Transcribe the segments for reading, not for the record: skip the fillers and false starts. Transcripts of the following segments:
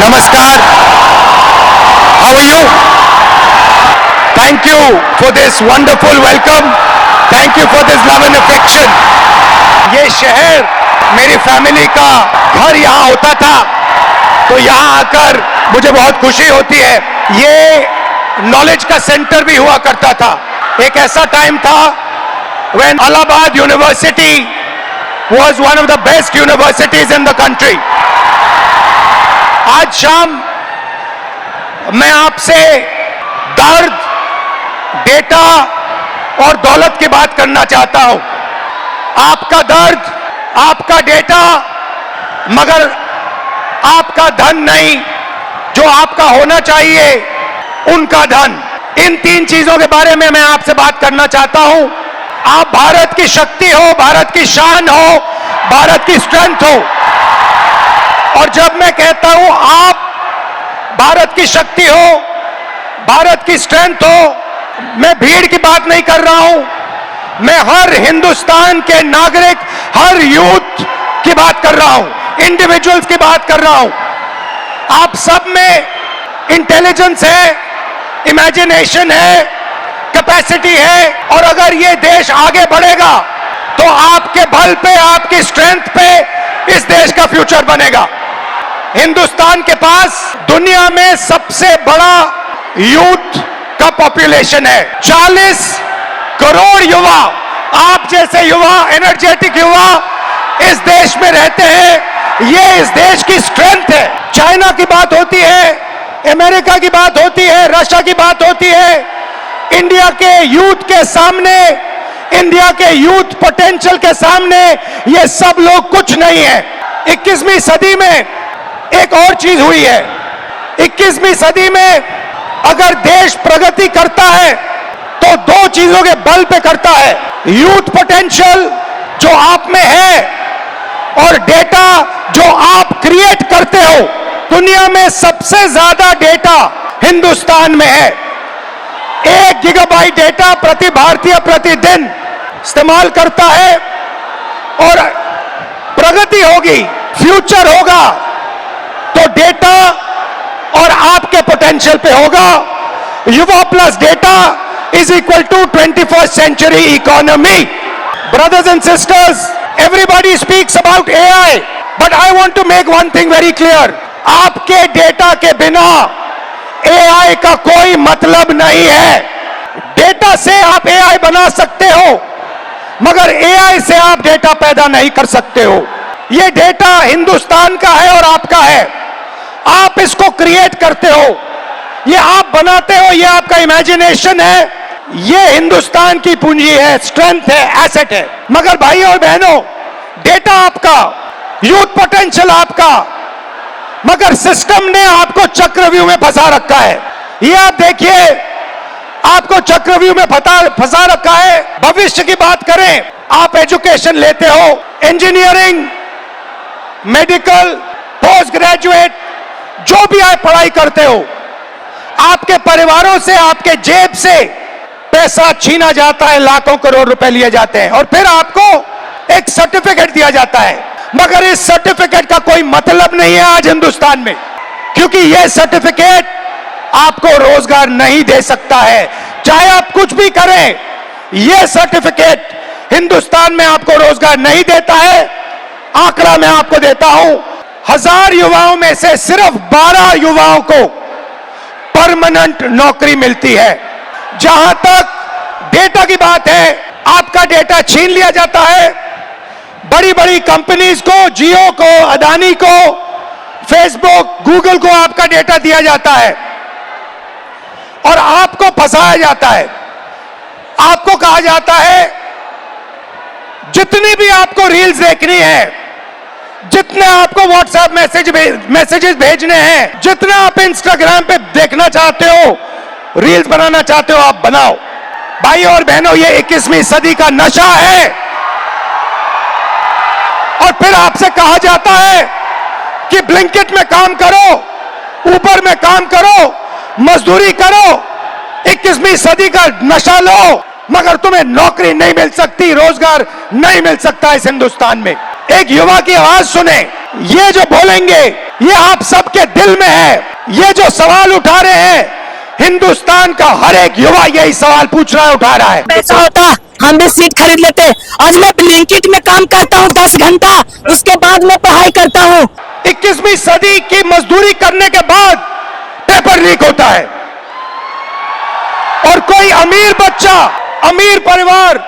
Namaskar. How are you? Thank you for this wonderful welcome. Thank you for this love and affection. ये शहर मेरी family का घर यहाँ होता था, तो यहाँ आकर मुझे बहुत खुशी होती है। ये नॉलेज का सेंटर भी हुआ करता था। एक ऐसा टाइम था when Allahabad University was one of the best universities in the country. आज शाम मैं आपसे दर्द, डेटा और दौलत की बात करना चाहता हूं। आपका दर्द, आपका डेटा, मगर आपका धन नहीं, जो आपका होना चाहिए उनका धन। इन तीन चीजों के बारे में मैं आपसे बात करना चाहता हूं। आप भारत की शक्ति हो, भारत की शान हो, भारत की स्ट्रेंथ हो। और जब मैं कहता हूं आप भारत की शक्ति हो, भारत की स्ट्रेंथ हो, मैं भीड़ की बात नहीं कर रहा हूं। मैं हर हिंदुस्तान के नागरिक, हर यूथ की बात कर रहा हूं, इंडिविजुअल्स की बात कर रहा हूं। आप सब में इंटेलिजेंस है, इमेजिनेशन है, कैपेसिटी है, और अगर ये देश आगे बढ़ेगा तो आपके बल पे, आपकी स्ट्रेंथ पे इस देश का फ्यूचर बनेगा। हिंदुस्तान के पास दुनिया में सबसे बड़ा यूथ का पॉपुलेशन है। 40 करोड़ युवा, आप जैसे युवा, एनर्जेटिक युवा इस देश में रहते हैं। ये इस देश की स्ट्रेंथ है। चाइना की बात होती है, अमेरिका की बात होती है, रशिया की बात होती है, इंडिया के यूथ के सामने, इंडिया के यूथ पोटेंशियल के सामने ये सब लोग कुछ नहीं है। 21वीं सदी में एक और चीज हुई है। 21वीं सदी में अगर देश प्रगति करता है तो दो चीजों के बल पे करता है। यूथ पोटेंशियल जो आप में है और डेटा जो आप क्रिएट करते हो। दुनिया में सबसे ज्यादा डेटा हिंदुस्तान में है। 1 गीगाबाइट डेटा प्रति भारतीय प्रतिदिन इस्तेमाल करता है। और प्रगति होगी, फ्यूचर होगा तो डेटा और आपके पोटेंशियल पे होगा। युवा plus data is equal to 21st century economy. Brothers and sisters, everybody speaks about AI, but I want to make one thing very clear. आपके डेटा के बिना एआई का कोई मतलब नहीं है। डेटा से आप एआई बना सकते हो, मगर एआई से आप डेटा पैदा नहीं कर सकते हो। ये डेटा हिंदुस्तान का है और आपका है। आप इसको क्रिएट करते हो, ये आप बनाते हो, ये आपका इमेजिनेशन है, ये हिंदुस्तान की पूंजी है, स्ट्रेंथ है, एसेट है। मगर भाई और बहनों, डेटा आपका, यूथ पोटेंशियल आपका, मगर सिस्टम ने आपको चक्रव्यूह में फंसा रखा है। ये आप देखिए, आपको चक्रव्यूह में फंसा रखा है। भविष्य की बात करें, आप एजुकेशन लेते हो, इंजीनियरिंग, मेडिकल, पोस्ट ग्रेजुएट, जो भी आप पढ़ाई करते हो, आपके परिवारों से, आपके जेब से पैसा छीना जाता है, लाखों करोड़ रुपए लिए जाते हैं, और फिर आपको एक सर्टिफिकेट दिया जाता है। मगर इस सर्टिफिकेट का कोई मतलब नहीं है आज हिंदुस्तान में, क्योंकि यह सर्टिफिकेट आपको रोजगार नहीं दे सकता है। चाहे आप कुछ भी करें, यह सर्टिफिकेट हिंदुस्तान में आपको रोजगार नहीं देता है। आंकड़ा मैं आपको देता हूं, 1000 युवाओं में से सिर्फ 12 युवाओं को परमानेंट नौकरी मिलती है। जहां तक डेटा की बात है, आपका डेटा छीन लिया जाता है। बड़ी बड़ी कंपनीज को, जियो को, अदानी को, फेसबुक, गूगल को आपका डेटा दिया जाता है और आपको फंसाया जाता है। आपको कहा जाता है जितनी भी आपको रील्स देखनी है, जितने आपको व्हाट्सएप मैसेजेस भेजने हैं, जितना आप इंस्टाग्राम पे देखना चाहते हो, रील्स बनाना चाहते हो, आप बनाओ। भाई और बहनों, ये 21वीं सदी का नशा है। और फिर आपसे कहा जाता है कि ब्लिंकिट में काम करो, ऊबर में काम करो, मजदूरी करो, 21वीं सदी का नशा लो, मगर तुम्हें नौकरी नहीं मिल सकती, रोजगार नहीं मिल सकता इस हिंदुस्तान में। एक युवा की आवाज सुने, ये जो बोलेंगे ये आप सबके दिल में है। ये जो सवाल उठा रहे हैं, हिंदुस्तान का हर एक युवा यही सवाल पूछ रहा है, उठा रहा है। पैसा होता हम भी सीट खरीद लेते। आज मैं ब्लिंकिट में काम करता हूँ 10 घंटा, उसके बाद मैं पढ़ाई करता हूँ। 21वीं सदी की मजदूरी करने के बाद पेपर लीक होता है और कोई अमीर बच्चा, अमीर परिवार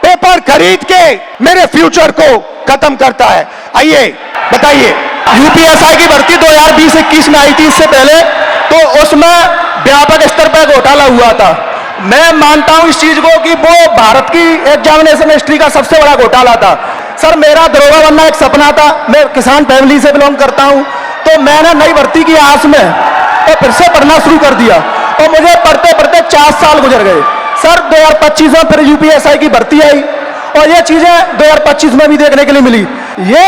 पेपर खरीद के मेरे फ्यूचर को खत्म करता है। आइए बताइए, यूपीएसआई की भर्ती 2020-21 में आई थी, इससे पहले तो उसमें व्यापक स्तर पर घोटाला हुआ था। मैं मानता हूं इस चीज को कि वो भारत की एग्जामिनेशन हिस्ट्री का सबसे बड़ा घोटाला था। सर, मेरा दरोगा बनना एक सपना था। मैं किसान फैमिली से बिलोंग करता हूं, तो मैंने नई भर्ती की आस में तो फिर से पढ़ना शुरू कर दिया और मुझे पढ़ते पढ़ते 4 साल गुजर गए। सर, 2025 में फिर यूपीएसआई की भर्ती आई और ये चीजें 2025 में भी देखने के लिए मिली। ये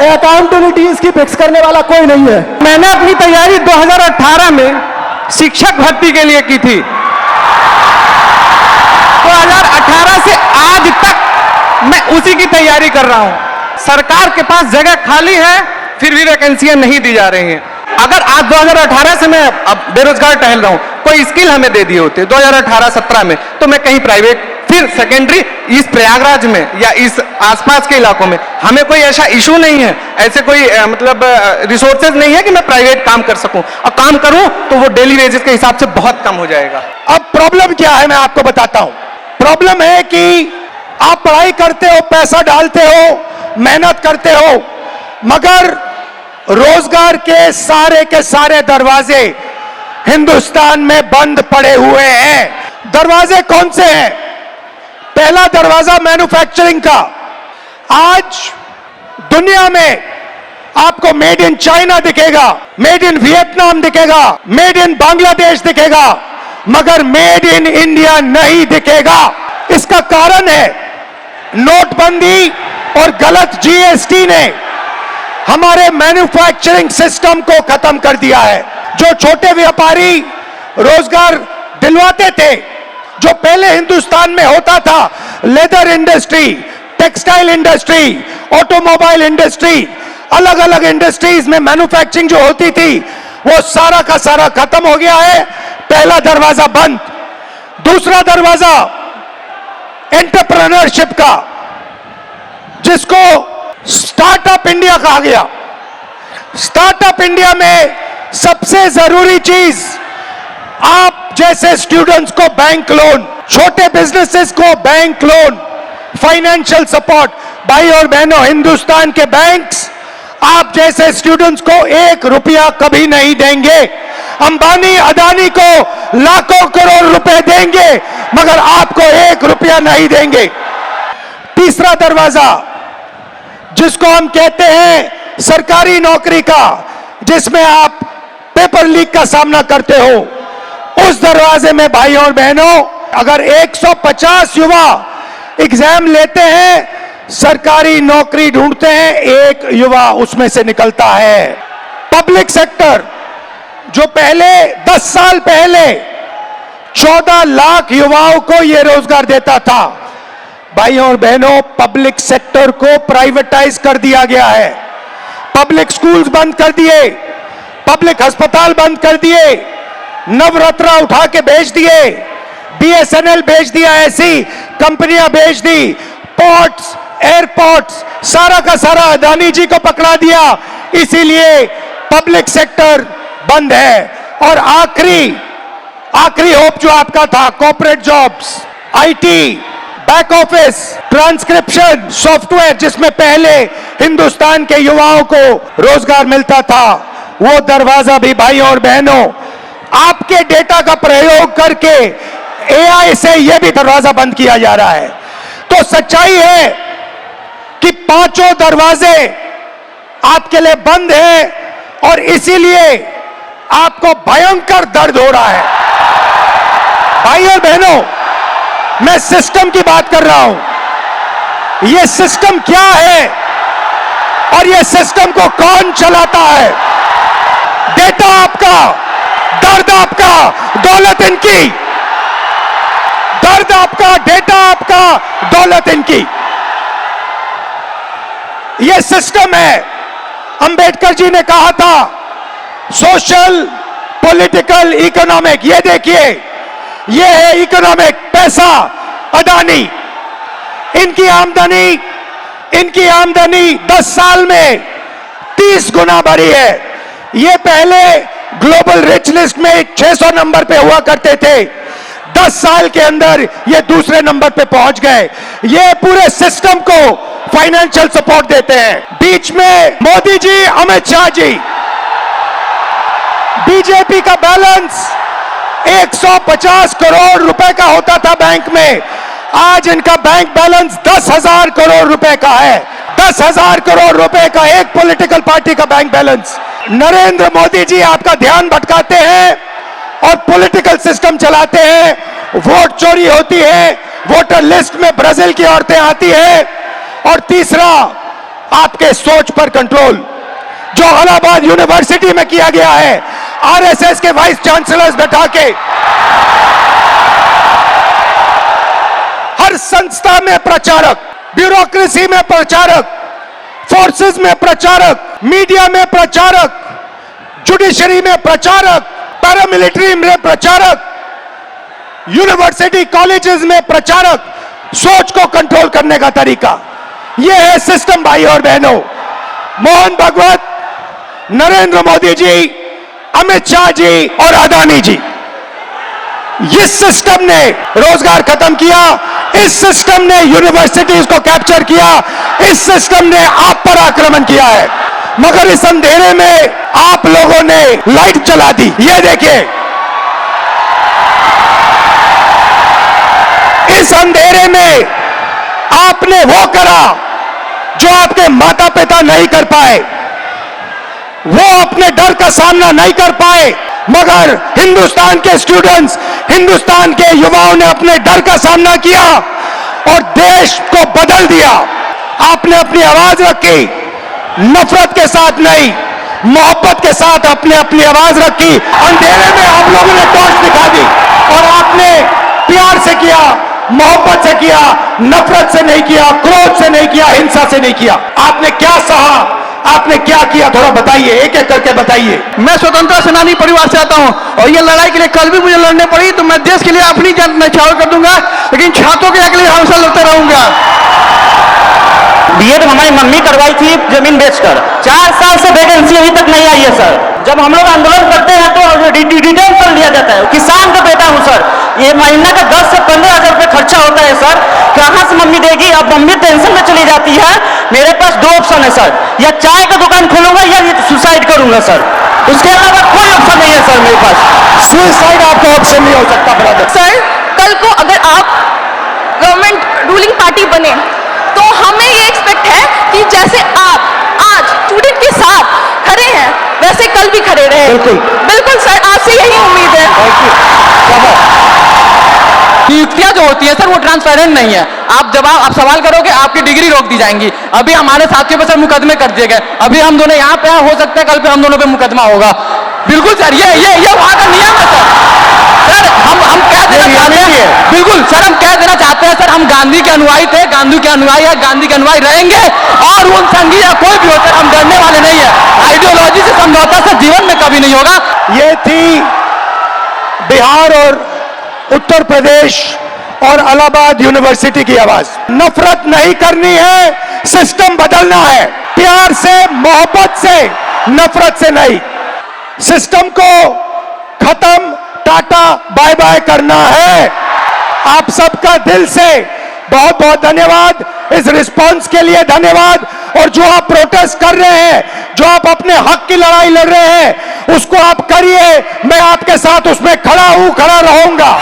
अकाउंटेबिलिटी इसकी फिक्स करने वाला कोई नहीं है। मैंने अपनी तैयारी 2018 में शिक्षक भर्ती के लिए की थी। 2018 से आज तक मैं उसी की तैयारी कर रहा हूं। सरकार के पास जगह खाली है, फिर भी वैकेंसियां नहीं दी जा रही हैं। अगर आज 2018 से मैं अब बेरोजगार टहल रहा हूं, कोई स्किल हमें दे दिए होते 2018-17 में, तो मैं कहीं प्राइवेट, फिर सेकेंडरी, इस प्रयागराज में या इस आसपास के इलाकों में हमें कोई ऐसा इशू नहीं है, ऐसे कोई मतलब रिसोर्सेज नहीं है कि मैं प्राइवेट काम कर सकूं, और काम करूं तो वो डेली वेजेस के हिसाब से बहुत कम हो जाएगा। अब प्रॉब्लम क्या है मैं आपको बताता हूं। प्रॉब्लम है कि आप पढ़ाई करते हो, पैसा डालते हो, मेहनत करते हो, मगर रोजगार के सारे दरवाजे हिंदुस्तान में बंद पड़े हुए हैं। दरवाजे कौन से हैं? पहला दरवाजा मैन्युफैक्चरिंग का। आज दुनिया में आपको मेड इन चाइना दिखेगा, मेड इन वियतनाम दिखेगा, मेड इन बांग्लादेश दिखेगा, मगर मेड इन इंडिया नहीं दिखेगा। इसका कारण है नोटबंदी और गलत जीएसटी ने हमारे मैन्युफैक्चरिंग सिस्टम को खत्म कर दिया है। जो छोटे व्यापारी रोजगार दिलवाते थे, जो पहले हिंदुस्तान में होता था, leather industry, textile industry, automobile industry, अलग अलग इंडस्ट्रीज में मैन्युफैक्चरिंग जो होती थी, वो सारा का सारा खत्म हो गया है। पहला दरवाजा बंद। दूसरा दरवाजा एंटरप्रेन्योरशिप का, जिसको स्टार्टअप इंडिया कहा गया। स्टार्टअप इंडिया में सबसे जरूरी चीज, आप जैसे स्टूडेंट्स को बैंक लोन, छोटे बिजनेसेस को बैंक लोन, फाइनेंशियल सपोर्ट। भाई और बहनों, हिंदुस्तान के बैंक्स आप जैसे स्टूडेंट्स को 1 रुपया कभी नहीं देंगे। अंबानी अदानी को लाखों करोड़ रुपए देंगे, मगर आपको 1 रुपया नहीं देंगे। तीसरा दरवाजा, जिसको हम कहते हैं सरकारी नौकरी का, जिसमें आप पेपर लीक का सामना करते हो, उस दरवाजे में भाई और बहनों, अगर 150 युवा एग्जाम लेते हैं, सरकारी नौकरी ढूंढते हैं, 1 युवा उसमें से निकलता है। पब्लिक सेक्टर, जो पहले 10 साल पहले 14 लाख युवाओं को यह रोजगार देता था, भाइयों और बहनों, पब्लिक सेक्टर को प्राइवेटाइज कर दिया गया है। पब्लिक स्कूल्स बंद कर दिए, पब्लिक अस्पताल बंद कर दिए, नवरत्ना उठा के बेच दिए, बीएसएनएल बेच दिया, ऐसी कंपनियां बेच दी, पोर्ट्स, एयरपोर्ट्स, सारा का सारा अदानी जी को पकड़ा दिया। इसीलिए पब्लिक सेक्टर बंद है। और आखिरी होप जो आपका था, corporate jobs, IT, back office, transcription software, जिसमें पहले हिंदुस्तान के युवाओं को रोजगार मिलता था, वो दरवाजा भी भाइयों और बहनों आपके डेटा का प्रयोग करके एआई से यह भी दरवाजा बंद किया जा रहा है। तो सच्चाई है कि 5 दरवाजे आपके लिए बंद हैं और इसीलिए आपको भयंकर दर्द हो रहा है। भाइयों और बहनों, मैं सिस्टम की बात कर रहा हूं। यह सिस्टम क्या है और यह सिस्टम को कौन चलाता है? डेटा आपका, दर्द आपका, दौलत इनकी। दर्द आपका, डेटा आपका, दौलत इनकी। यह सिस्टम है। अंबेडकर जी ने कहा था सोशल, पॉलिटिकल, इकोनॉमिक। ये देखिए, ये है इकोनॉमिक, पैसा, अदानी। इनकी आमदनी 10 साल में 30 गुना बढ़ी है। ये पहले ग्लोबल रिच लिस्ट में 600 नंबर पे हुआ करते थे, 10 साल के अंदर ये दूसरे नंबर पे पहुंच गए। ये पूरे सिस्टम को फाइनेंशियल सपोर्ट देते हैं। बीच में मोदी जी, अमित शाह जी, बीजेपी का बैलेंस 150 करोड़ रुपए का होता था बैंक में, आज इनका बैंक बैलेंस 10,000 करोड़ रुपए का है। 10,000 करोड़ रुपए का एक पॉलिटिकल पार्टी का बैंक बैलेंस। नरेंद्र मोदी जी आपका ध्यान भटकाते हैं और पॉलिटिकल सिस्टम चलाते हैं, वोट चोरी होती है, वोटर लिस्ट में ब्राजील की औरतें आती हैं, और तीसरा आपके सोच पर कंट्रोल, जो इलाहाबाद यूनिवर्सिटी में किया गया है, आरएसएस के वाइस चांसलर्स बैठा के हर संस्था में प्रचारक, ब्यूरोक्रेसी में प्रचारक, फोर्सेस में प्रचारक, मीडिया में प्रचारक, जुडिशरी में प्रचारक, पैरामिलिट्री में प्रचारक, यूनिवर्सिटी कॉलेजेस में प्रचारक, सोच को कंट्रोल करने का तरीका यह है सिस्टम। भाई और बहनों, मोहन भागवत, नरेंद्र मोदी जी, अमित शाह जी और अदानी जी, इस सिस्टम ने रोजगार खत्म किया, इस सिस्टम ने यूनिवर्सिटीज को कैप्चर किया, इस सिस्टम ने आप पर आक्रमण किया है। मगर इस अंधेरे में आप लोगों ने लाइट जला दी। ये देखिए, इस अंधेरे में आपने वो करा जो आपके माता पिता नहीं कर पाए, वो अपने डर का सामना नहीं कर पाए, मगर हिंदुस्तान के स्टूडेंट्स, हिंदुस्तान के युवाओं ने अपने डर का सामना किया और देश को बदल दिया। आपने अपनी आवाज रखी, नफरत के साथ नहीं, मोहब्बत के साथ आपने अपनी आवाज रखी। अंधेरे में आप लोगों ने टॉर्च दिखा दी और आपने प्यार से किया, मोहब्बत से किया, नफरत से नहीं किया, क्रोध से नहीं किया, हिंसा से नहीं किया। आपने क्या सहा, आपने क्या किया, थोड़ा बताइए, एक एक करके बताइए। मैं स्वतंत्रता सेनानी परिवार से आता हूं और ये लड़ाई के लिए कल भी मुझे लड़ने पड़ी, तो मैं देश के लिए अपनी जान न्यौछावर कर दूंगा, लेकिन छात्रों के लिए हमेशा लड़ते रहूंगा। बीएड हमारी मम्मी करवाई थी जमीन बेचकर, 4 साल से वैकेंसी अभी तक नहीं आई है सर। जब हम लोग आंदोलन करते हैं तो डिटेन कर लिया जाता है। किसान का बेटा हूं सर, ये महीना का 10 से 15 हजार रुपये खर्चा होता है सर, कहाँ से मम्मी देगी? अब मम्मी टेंशन में चली जाती है। मेरे पास 2 ऑप्शन है सर, या चाय का दुकान खोलूंगा या सुसाइड करूंगा सर, उसके अलावा कोई ऑप्शन नहीं है सर मेरे पास। सुसाइड आपका ऑप्शन नहीं हो सकता ब्रदर। सर, कल को अगर आप गवर्नमेंट रूलिंग पार्टी बने तो हमें ये एक्सपेक्ट है कि जैसे आप आज स्टूडेंट के साथ खड़े हैं वैसे कल भी खड़े रहे। बिल्कुल सर, आपसे यही उम्मीद है। नियुक्तियां जो होती है सर वो ट्रांसपेरेंट नहीं है। आप जब आप सवाल करोगे आपकी डिग्री रोक दी जाएंगी। अभी हमारे साथियों पर सर मुकदमे कर दिए गए, अभी हम दोनों यहाँ पे हो सकता है कल पे हम दोनों पे मुकदमा होगा। बिल्कुल सर, ये वहां का नियम है सर। हम क्या देना चाहते हैं? बिल्कुल सर, हम क्या देना चाहते हैं सर, हम गांधी के अनुयायी थे, गांधी के अनुयायी है, गांधी के अनुयायी रहेंगे, और उन संघी या कोई भी हो सर, हम डरने वाले नहीं है। आइडियोलॉजी से समझौता सर जीवन में कभी नहीं होगा। ये थी बिहार और उत्तर प्रदेश और इलाहाबाद यूनिवर्सिटी की आवाज। नफरत नहीं करनी है, सिस्टम बदलना है, प्यार से, मोहब्बत से, नफरत से नहीं। सिस्टम को खत्म, टाटा बाय बाय करना है। आप सबका दिल से बहुत बहुत धन्यवाद, इस रिस्पांस के लिए धन्यवाद। और जो आप प्रोटेस्ट कर रहे हैं, जो आप अपने हक की लड़ाई लड़ रहे हैं, उसको आप करिए, मैं आपके साथ उसमें खड़ा हूं, खड़ा रहूंगा।